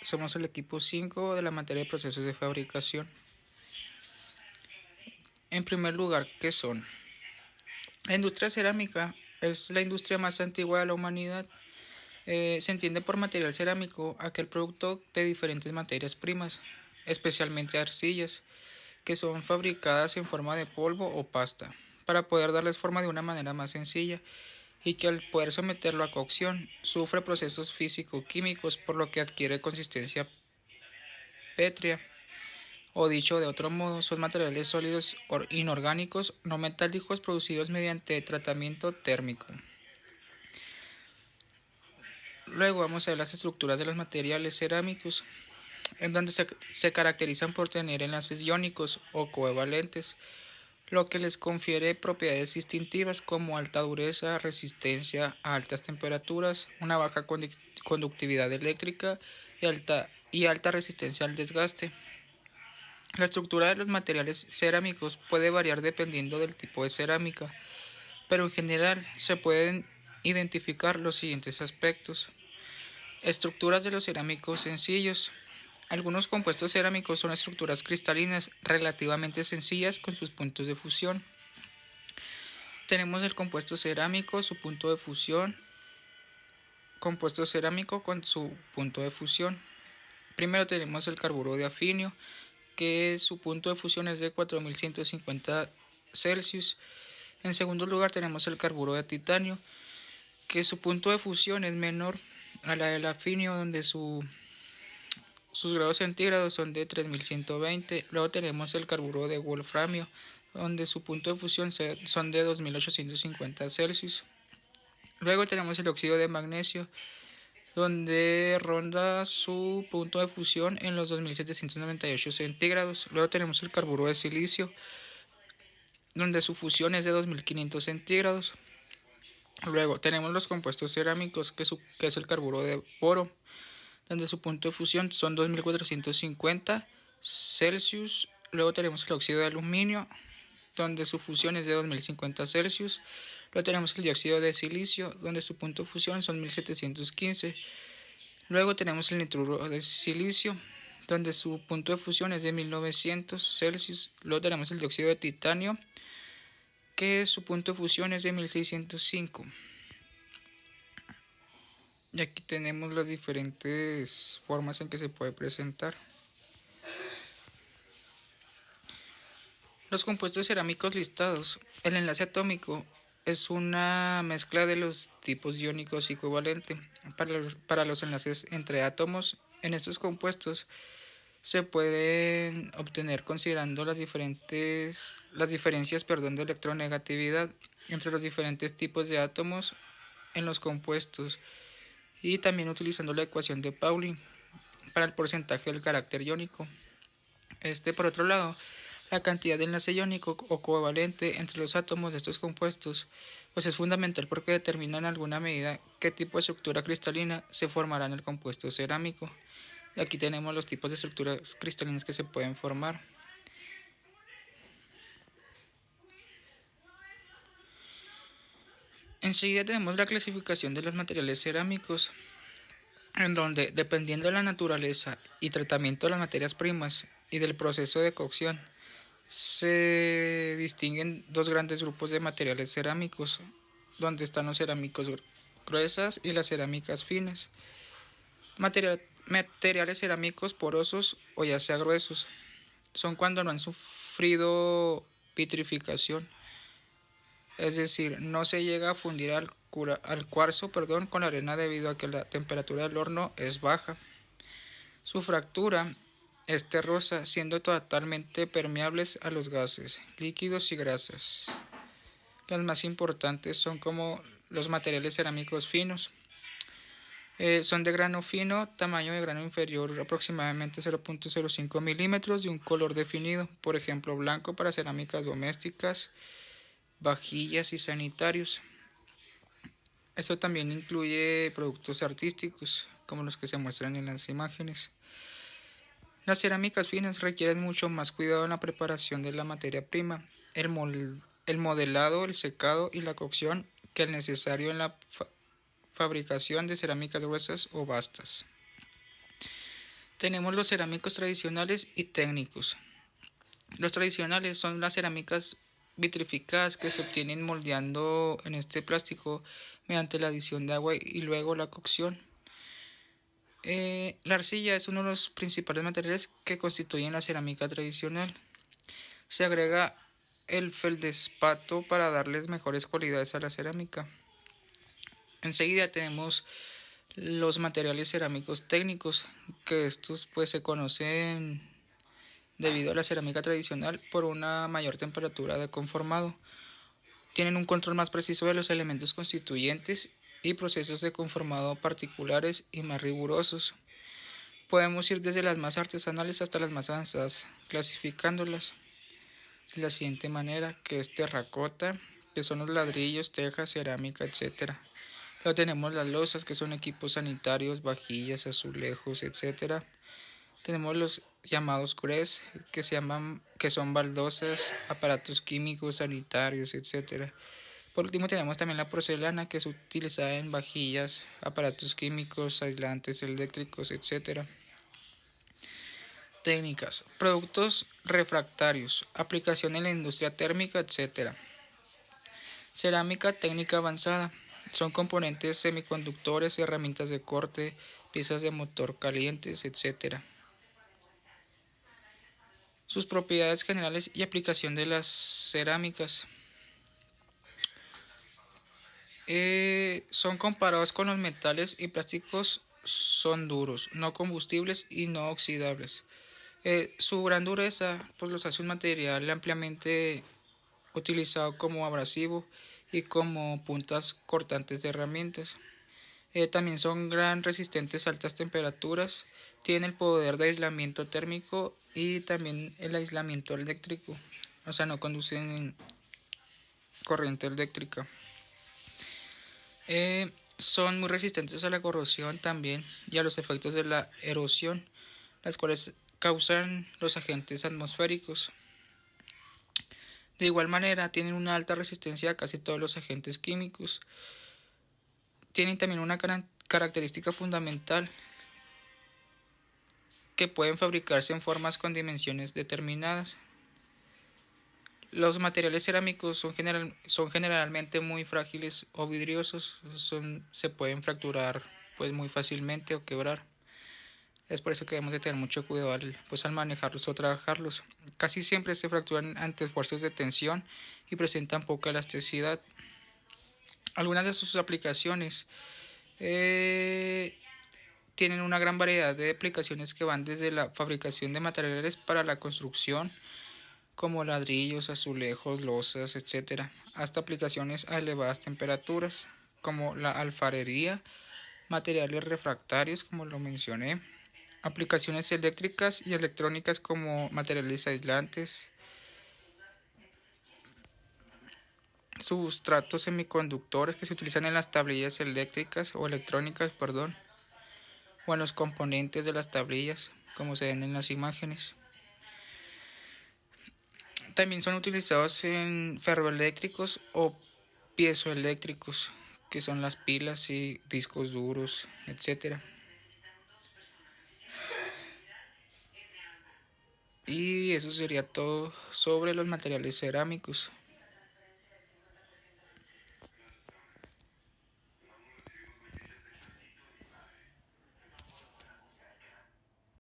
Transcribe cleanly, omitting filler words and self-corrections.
Somos el equipo 5 de la materia de procesos de fabricación. En primer lugar, ¿qué son? La industria cerámica es la industria más antigua de la humanidad. Se entiende por material cerámico aquel producto de diferentes materias primas, especialmente arcillas, que son fabricadas en forma de polvo o pasta, para poder darles forma de una manera más sencilla, y que al poder someterlo a cocción sufre procesos físico-químicos, por lo que adquiere consistencia pétrea. O dicho de otro modo, son materiales sólidos inorgánicos no metálicos producidos mediante tratamiento térmico. Luego vamos a ver las estructuras de los materiales cerámicos, en donde se caracterizan por tener enlaces iónicos o covalentes, lo que les confiere propiedades distintivas como alta dureza, resistencia a altas temperaturas, una baja conductividad eléctrica y alta resistencia al desgaste. La estructura de los materiales cerámicos puede variar dependiendo del tipo de cerámica, pero en general se pueden identificar los siguientes aspectos. Estructuras de los cerámicos sencillos. Algunos compuestos cerámicos son estructuras cristalinas relativamente sencillas con sus puntos de fusión. Tenemos el compuesto cerámico, su punto de fusión. Compuesto cerámico con su punto de fusión. Primero tenemos el carburo de afinio, que su punto de fusión es de 4150 Celsius. En segundo lugar tenemos el carburo de titanio, que su punto de fusión es menor a la del afinio, donde sus grados centígrados son de 3120. Luego tenemos el carburo de wolframio, donde su punto de fusión son de 2850 Celsius. Luego tenemos el óxido de magnesio, donde ronda su punto de fusión en los 2798 centígrados. Luego tenemos el carburo de silicio, donde su fusión es de 2500 centígrados. Luego tenemos los compuestos cerámicos, que es el carburo de boro, donde su punto de fusión son 2450 Celsius. Luego tenemos el óxido de aluminio, donde su fusión es de 2050 Celsius. Luego tenemos el dióxido de silicio, donde su punto de fusión son 1715. Luego tenemos el nitruro de silicio, donde su punto de fusión es de 1900 Celsius. Luego tenemos el dióxido de titanio, que su punto de fusión es de 1605. Y aquí tenemos las diferentes formas en que se puede presentar. Los compuestos cerámicos listados. El enlace atómico es una mezcla de los tipos iónicos y covalente. Para los enlaces entre átomos, en estos compuestos se pueden obtener considerando las diferencias de electronegatividad entre los diferentes tipos de átomos en los compuestos, y también utilizando la ecuación de Pauling para el porcentaje del carácter iónico. Por otro lado, la cantidad de enlace iónico o covalente entre los átomos de estos compuestos pues es fundamental, porque determina en alguna medida qué tipo de estructura cristalina se formará en el compuesto cerámico. Y aquí tenemos los tipos de estructuras cristalinas que se pueden formar. Enseguida tenemos la clasificación de los materiales cerámicos, en donde, dependiendo de la naturaleza y tratamiento de las materias primas y del proceso de cocción, se distinguen dos grandes grupos de materiales cerámicos, donde están los cerámicos gruesas y las cerámicas finas. Materiales cerámicos porosos o ya sea gruesos son cuando no han sufrido vitrificación, es decir, no se llega a fundir al cuarzo con la arena debido a que la temperatura del horno es baja. Su fractura es terrosa, siendo totalmente permeables a los gases, líquidos y grasas. Las más importantes son como los materiales cerámicos finos. Son de grano fino, tamaño de grano inferior aproximadamente 0.05 milímetros, de un color definido, por ejemplo blanco para cerámicas domésticas, vajillas y sanitarios. Esto también incluye productos artísticos, como los que se muestran en las imágenes. Las cerámicas finas requieren mucho más cuidado en la preparación de la materia prima, el modelado, el secado y la cocción que el necesario en la fabricación de cerámicas gruesas o bastas. Tenemos los cerámicos tradicionales y técnicos. Los tradicionales son las cerámicas vitrificadas que se obtienen moldeando en este plástico mediante la adición de agua y luego la cocción. La arcilla es uno de los principales materiales que constituyen la cerámica tradicional. Se agrega el feldespato para darles mejores cualidades a la cerámica. Enseguida tenemos los materiales cerámicos técnicos, que estos pues se conocen debido a la cerámica tradicional por una mayor temperatura de conformado. Tienen un control más preciso de los elementos constituyentes y procesos de conformado particulares y más rigurosos. Podemos ir desde las más artesanales hasta las más avanzadas, clasificándolas de la siguiente manera, que es terracota, que son los ladrillos, tejas, cerámica, etc. Luego tenemos las losas, que son equipos sanitarios, vajillas, azulejos, etc. Tenemos los llamados grés, que son baldosas, aparatos químicos, sanitarios, etc. Por último tenemos también la porcelana, que es utilizada en vajillas, aparatos químicos, aislantes eléctricos, etc. Técnicas: productos refractarios, aplicación en la industria térmica, etc. Cerámica técnica avanzada. Son componentes semiconductores, herramientas de corte, piezas de motor calientes, etc. Sus propiedades generales y aplicación de las cerámicas. Son comparados con los metales y plásticos, son duros, no combustibles y no oxidables. Su gran dureza pues los hace un material ampliamente utilizado como abrasivo y como puntas cortantes de herramientas. También son gran resistentes a altas temperaturas, tienen el poder de aislamiento térmico y también el aislamiento eléctrico, o sea, no conducen corriente eléctrica. Son muy resistentes a la corrosión también y a los efectos de la erosión, las cuales causan los agentes atmosféricos. De igual manera, tienen una alta resistencia a casi todos los agentes químicos. Tienen también una característica fundamental, que pueden fabricarse en formas con dimensiones determinadas. Los materiales cerámicos son generalmente muy frágiles o vidriosos, se pueden fracturar pues muy fácilmente o quebrar. Es por eso que debemos de tener mucho cuidado al manejarlos o trabajarlos. Casi siempre se fracturan ante esfuerzos de tensión y presentan poca elasticidad. Algunas de sus aplicaciones tienen una gran variedad de aplicaciones que van desde la fabricación de materiales para la construcción, como ladrillos, azulejos, losas, etc., hasta aplicaciones a elevadas temperaturas, como la alfarería, materiales refractarios, como lo mencioné, aplicaciones eléctricas y electrónicas como materiales aislantes, sustratos semiconductores que se utilizan en las tablillas eléctricas o electrónicas, o en los componentes de las tablillas, como se ven en las imágenes. También son utilizados en ferroeléctricos o piezoeléctricos, que son las pilas y discos duros, etc. Y eso sería todo sobre los materiales cerámicos.